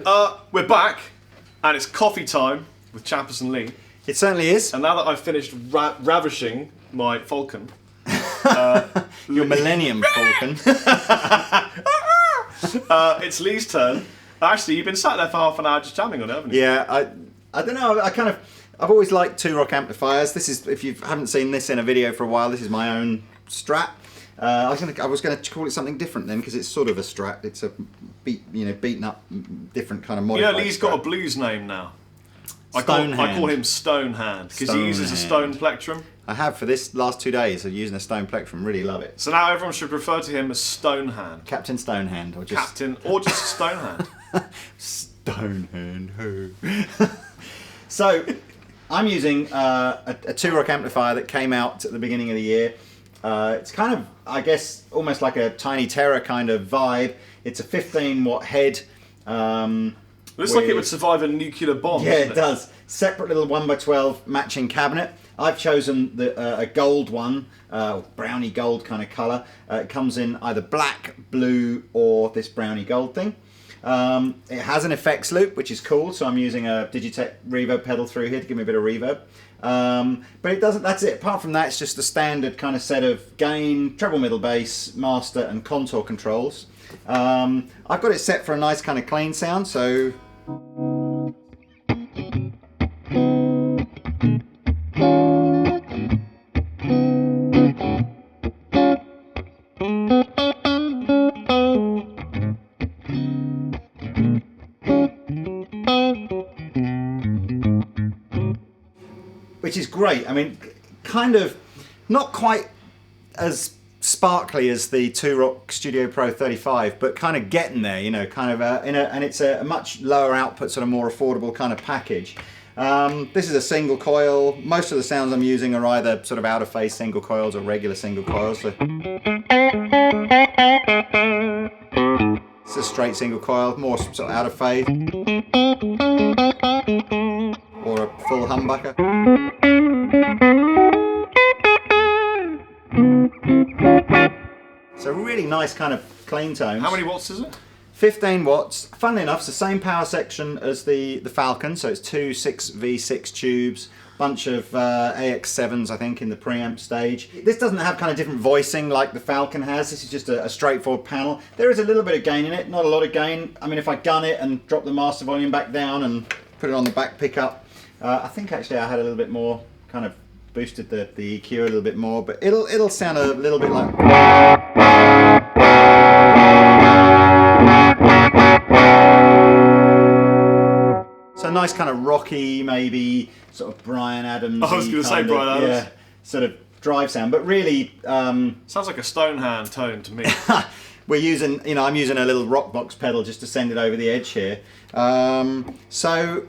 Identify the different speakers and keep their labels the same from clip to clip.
Speaker 1: We're back, and it's coffee time with Chappers and Lee.
Speaker 2: It certainly is.
Speaker 1: And now that I've finished ravishing my Falcon,
Speaker 2: your Millennium Falcon,
Speaker 1: it's Lee's turn. Actually, you've been sat there for half an hour just jamming on it, haven't you?
Speaker 2: Yeah, I don't know. I've always liked 2-rock amplifiers. This is, if you haven't seen this in a video for a while, this is my own Strat. I was going to call it something different then, because it's sort of a Strat. It's a beaten up, different kind of modified.
Speaker 1: Yeah, Lee's got a blues name now. I call him Stonehand because he uses a stone plectrum.
Speaker 2: I have for this last 2 days of using a stone plectrum. Really love it.
Speaker 1: So now everyone should refer to him as Stonehand.
Speaker 2: Captain Stonehand, or just
Speaker 1: Stonehand.
Speaker 2: Stonehand, who? So, I'm using a 2-rock amplifier that came out at the beginning of the year. It's kind of, I guess, almost like a Tiny Terror kind of vibe. It's a 15-watt head.
Speaker 1: Looks like it would survive a nuclear bomb.
Speaker 2: Yeah, it does. Separate little 1x12 matching cabinet. I've chosen a gold one, brownie gold kind of colour. It comes in either black, blue, or this brownie gold thing. It has an effects loop, which is cool, so I'm using a Digitech reverb pedal through here to give me a bit of reverb. But it doesn't, that's it. Apart from that, it's just a standard kind of set of gain, treble, middle, bass, master and contour controls. I've got it set for a nice kind of clean sound, so... Which is great. I mean, kind of not quite as sparkly as the 2-rock Studio Pro 35, but kind of getting there, you know, kind of and it's a much lower output, sort of more affordable kind of package. This is a single coil. Most of the sounds I'm using are either sort of out of phase single coils or regular single coils. So it's a straight single coil, more sort of out of phase, or a full humbucker. So really nice kind of clean tones.
Speaker 1: How many watts is it?
Speaker 2: 15 watts. Funnily enough, it's the same power section as the Falcon, so it's two 6V6 tubes, bunch of AX7s, I think, in the preamp stage. This doesn't have kind of different voicing like the Falcon has. This is just a straightforward panel. There is a little bit of gain in it, not a lot of gain. I mean, if I gun it and drop the master volume back down and put it on the back pickup, I think actually I had a little bit more, kind of boosted the EQ a little bit more, but it'll sound a little bit like... So nice kind of rocky, maybe sort of Bryan Adams.
Speaker 1: I was going to say Bryan Adams.
Speaker 2: Yeah, sort of drive sound, but really...
Speaker 1: sounds like a Stonehand tone to me.
Speaker 2: We're using, you know, I'm using a little rock box pedal just to send it over the edge here. So...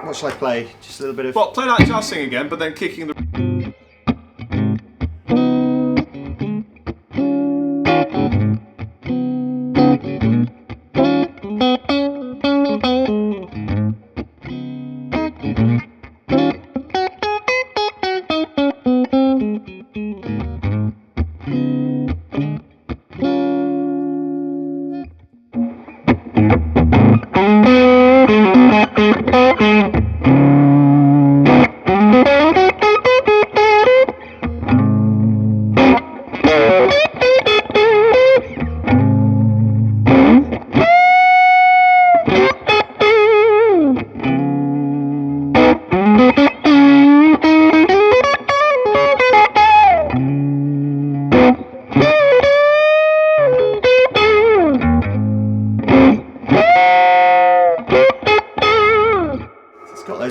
Speaker 2: What shall I play? Just a little bit of...
Speaker 1: Well, play that jazz thing again, but then kicking the...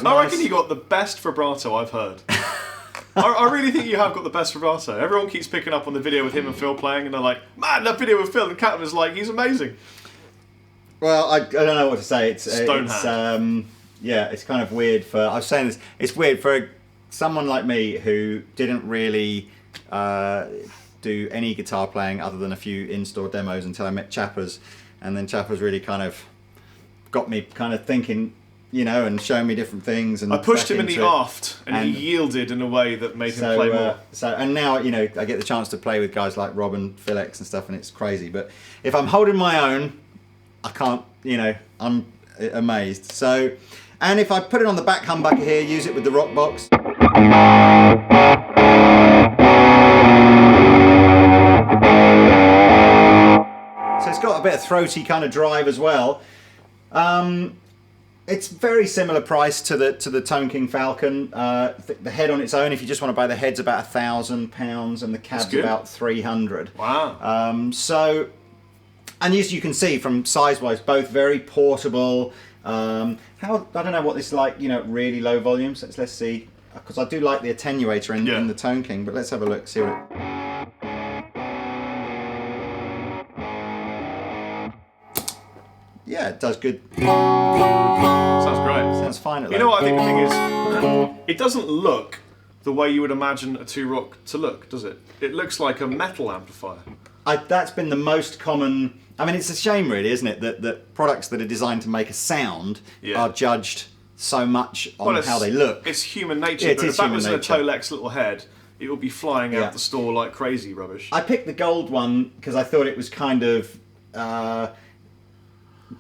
Speaker 1: I reckon you got the best vibrato I've heard. I really think you have got the best vibrato. Everyone keeps picking up on the video with him and Phil playing, and they're like, "Man, that video with Phil and Chapman is like, he's amazing."
Speaker 2: Well, I don't know what to say. It's
Speaker 1: yeah,
Speaker 2: it's kind of weird for. I was saying this. It's weird for someone like me who didn't really do any guitar playing other than a few in-store demos until I met Chappers, and then Chappers really kind of got me kind of thinking, you know, and showing me different things. And
Speaker 1: I pushed him in the aft, and he yielded in a way that made him play more.
Speaker 2: And now, you know, I get the chance to play with guys like Rob and Phil X and stuff, and it's crazy. But if I'm holding my own, I can't, you know, amazed. So, and if I put it on the back humbucker here, use it with the rock box. So it's got a bit of throaty kind of drive as well. It's very similar price to the Tone King Falcon. The head on its own, if you just want to buy the head's about £1,000 and the cab's about 300.
Speaker 1: Wow.
Speaker 2: So, and as you can see from size-wise, both very portable. I don't know what this is like, you know, really low volumes. Let's see, because I do like the attenuator in the Tone King, but let's have a look, see what Yeah, it does good.
Speaker 1: Sounds great.
Speaker 2: Sounds fine.
Speaker 1: You know what I think the thing is? It doesn't look the way you would imagine a 2-rock to look, does it? It looks like a metal amplifier.
Speaker 2: That's been the most common. I mean, it's a shame, really, isn't it, that products that are designed to make a sound are judged so much on how they look.
Speaker 1: It's human nature.
Speaker 2: Yeah,
Speaker 1: but if that was in a Tolex little head, it would be flying out the store like crazy rubbish.
Speaker 2: I picked the gold one because I thought it was kind of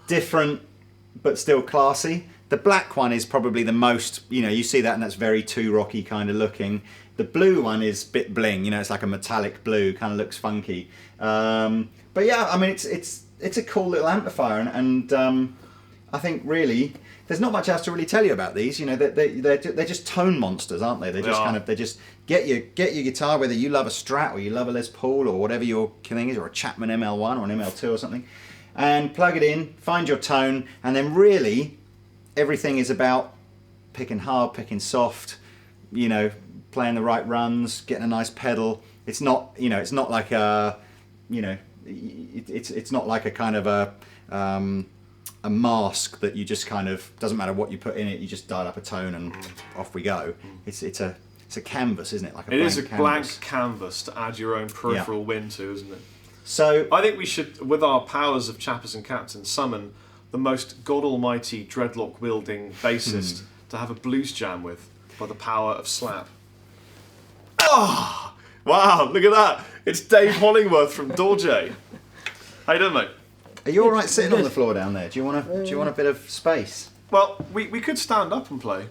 Speaker 2: different, but still classy. The black one is probably the most, you know, you see that and that's very 2-rocky kind of looking. The blue one is a bit bling, you know, it's like a metallic blue, kind of looks funky. But yeah, I mean, it's a cool little amplifier, and I think really there's not much else to really tell you about these. You know, they're just tone monsters, aren't they? They just get your guitar, whether you love a Strat or you love a Les Paul or whatever your thing is, or a Chapman ML1 or an ML2 or something, and plug it in, find your tone, and then really everything is about picking hard, picking soft, you know, playing the right runs, getting a nice pedal. It's not, you know, it's not like a, you know, it's not like a kind of a mask that you just kind of, doesn't matter what you put in it, you just dial up a tone and off we go. It's a canvas, isn't it? Like a
Speaker 1: blank canvas to add your own peripheral wind to, isn't it?
Speaker 2: So
Speaker 1: I think we should, with our powers of Chappers and Captains, summon the most god almighty dreadlock wielding bassist to have a blues jam with by the power of slap. Oh, wow, look at that. It's Dave Hollingworth from Dorje. How you doing, mate?
Speaker 2: Are you all right sitting on the floor down there? Do you want a bit of space?
Speaker 1: Well, we could stand up and play.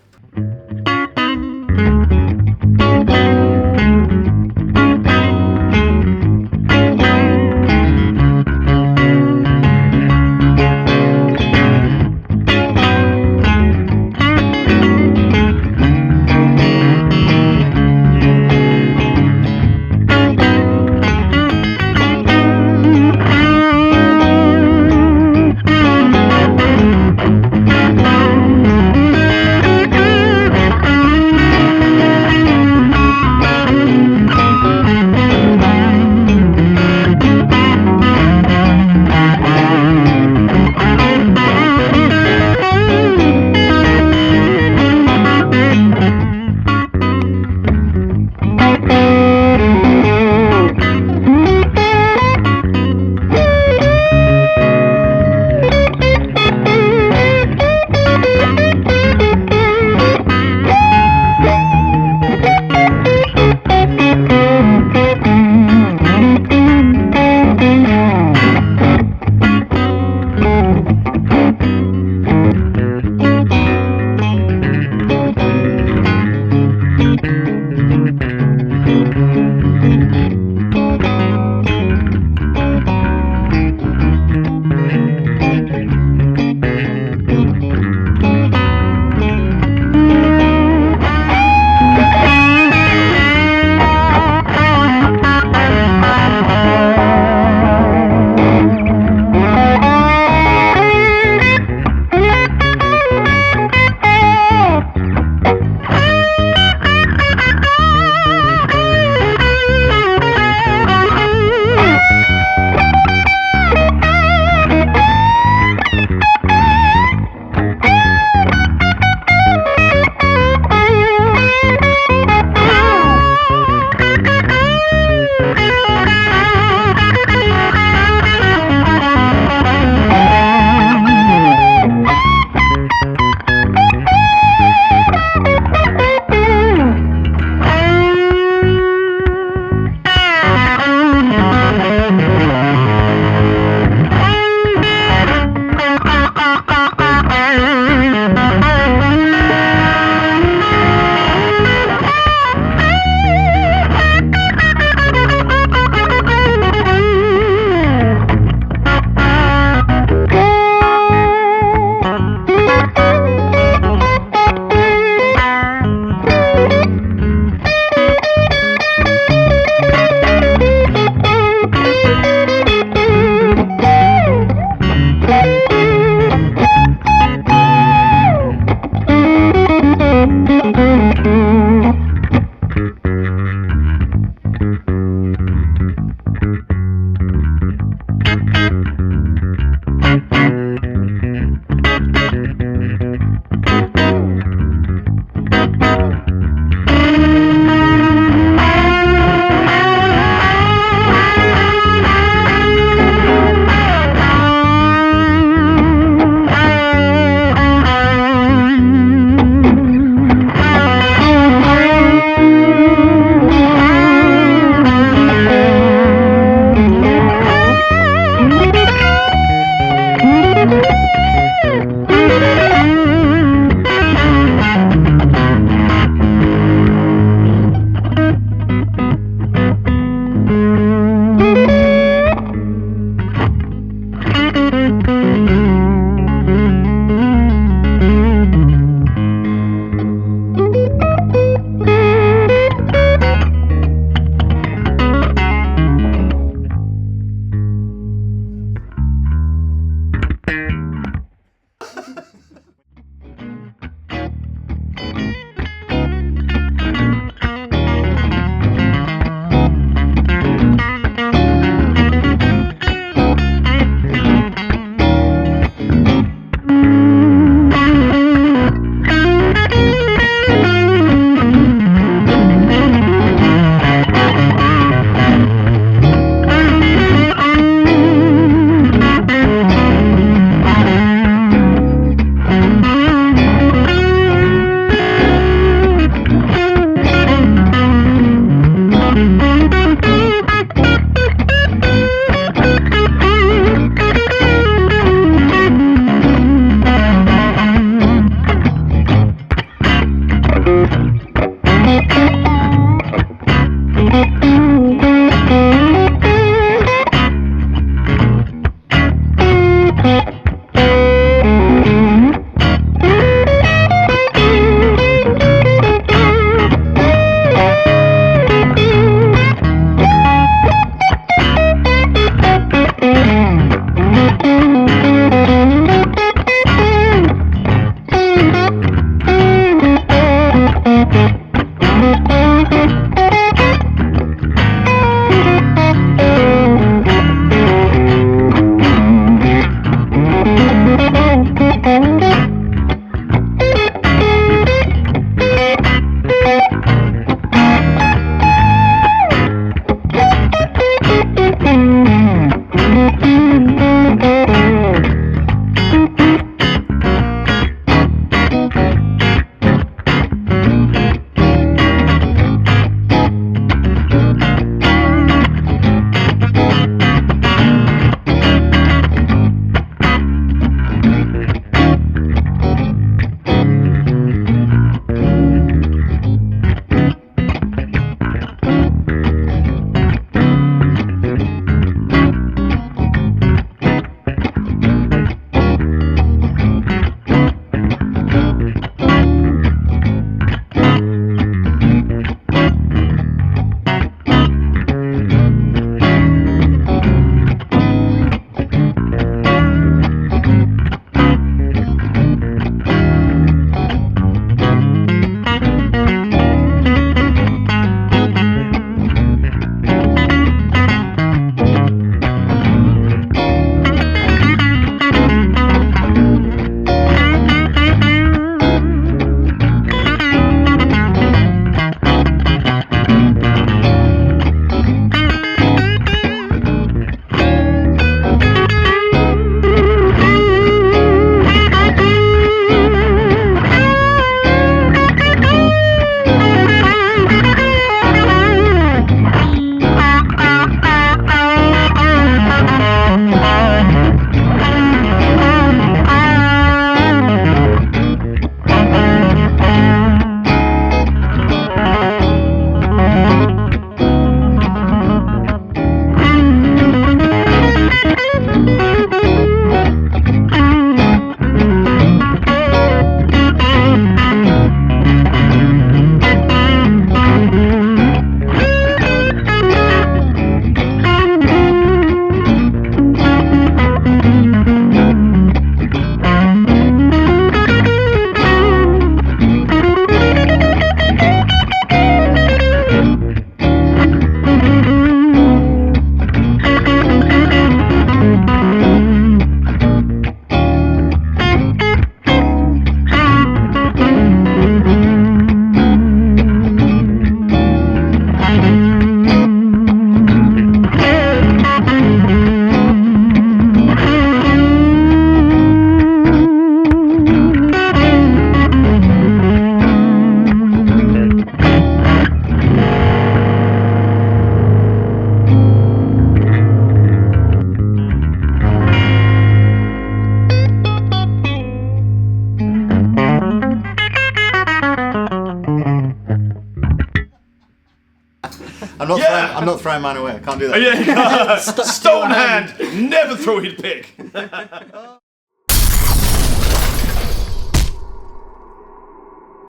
Speaker 2: I'm not throwing mine away. I can't do that.
Speaker 1: Yeah, Stone hand, never throw his pick.